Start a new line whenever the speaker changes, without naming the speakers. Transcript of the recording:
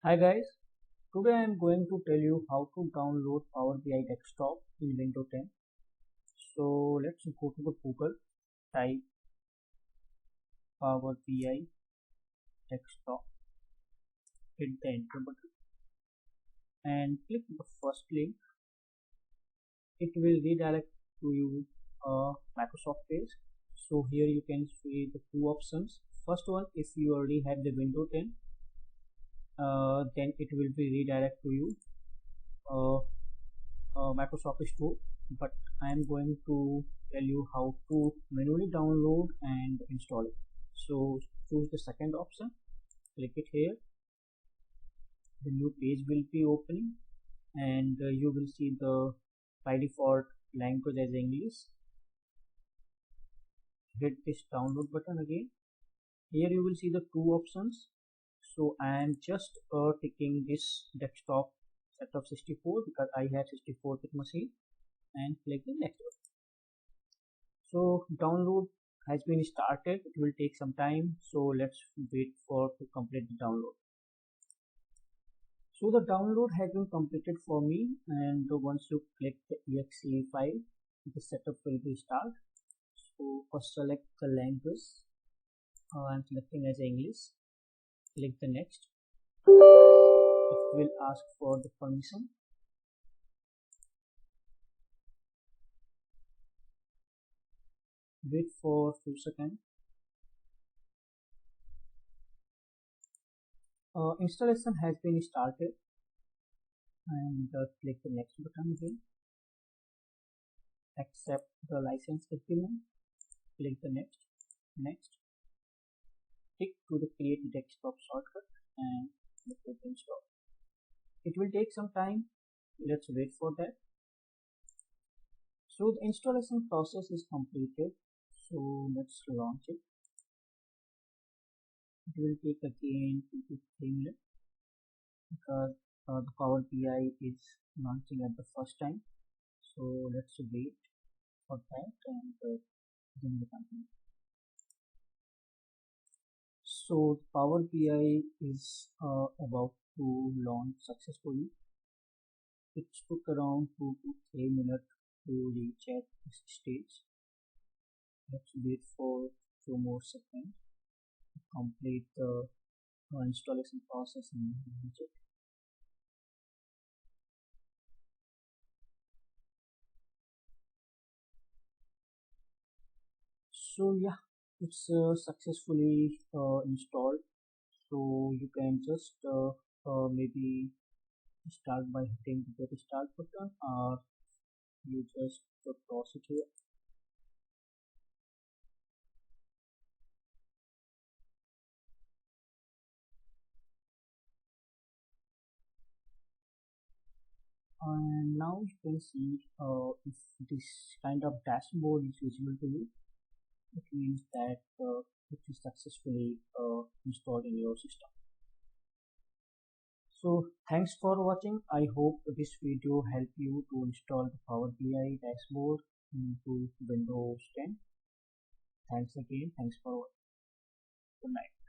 Hi guys, today I am going to tell you how to download Power BI Desktop in Windows 10. So let's go to the Google, type Power BI Desktop, hit the enter button and click the first link. It will redirect to you a Microsoft page. So here you can see the two options. First one, if you already have the Windows 10, then it will be redirect to you uh, Microsoft Store, but I am going to tell you how to manually download and install it. So choose the second option, click it here. The new page will be opening and you will see the by default language as English. Hit this download button again. Here you will see the two options. So I am just ticking this desktop setup 64 because I have 64-bit machine, and click the next one. So download has been started. It will take some time, so let's wait for to complete the download. So the download has been completed for me, and once you click the exe file, the setup will be start. So first select the language. I'm selecting as English. Click the next. It will ask for the permission. Wait for a few seconds. Installation has been started, and click the next button again. Accept the license agreement. Click the next. Tick to the create desktop shortcut and click the install. It will take some time. Let's wait for that. So the installation process is completed. So let's launch it. It will take again 2 to 3 minutes because the Power BI is launching at the first time. So let's wait for that and then we continue. So Power BI is about to launch successfully. It took around 2 to 3 minutes to reach at this stage. Let's wait for 2 more seconds to complete the installation process and launch it. So yeah, it's successfully installed. So you can just maybe start by hitting the get start button, or you just toss it here. And now you can see if this kind of dashboard is visible to you, it means that it is successfully installed in your system. So thanks for watching. I hope this video helped you to install the Power BI dashboard into Windows 10. Thanks again. Thanks for watching. Good night.